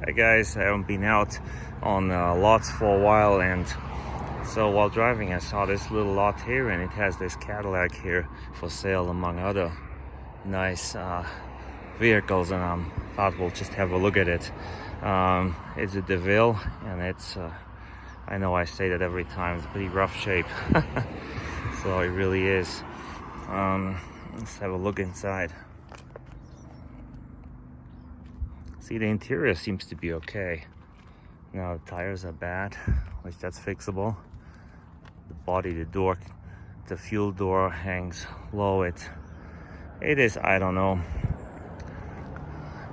Hi guys, I haven't been out on lots for a while, and so while driving I saw this little lot here, and it has this Cadillac here for sale among other nice vehicles, and I thought we'll just have a look at it. It's a DeVille, and it's I know I say that every time, it's pretty rough shape. So it really is. Let's have a look inside. See, the interior seems to be okay. Now the tires are bad, which that's fixable. The body, the door, the fuel door hangs low. It is, I don't know.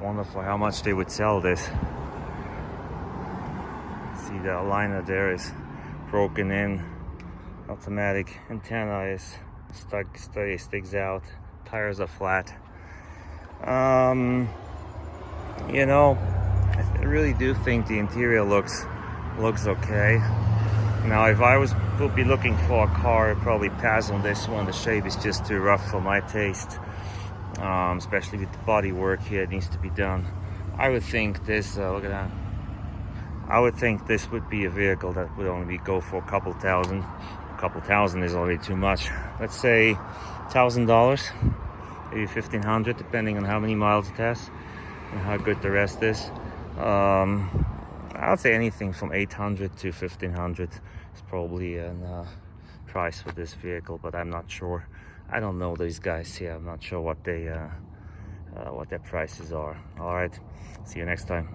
Wonder for how much they would sell this. See, the liner there is broken in. Automatic antenna is sticks out. Tires are flat. You know, I really do think the interior looks okay. Now, if I would be looking for a car, I'd probably pass on this one. The shape is just too rough for my taste, especially with the body work here. It needs to be done. I would think this. Look at that. I would think this would be a vehicle that would only go for a couple thousand. A couple thousand is already too much. Let's say $1,000, maybe $1,500, depending on how many miles it has and how good the rest is. I'd say anything from $800 to $1,500 is probably a price for this vehicle, but I'm not sure. I don't know these guys here. I'm not sure what their prices are. All right, see you next time.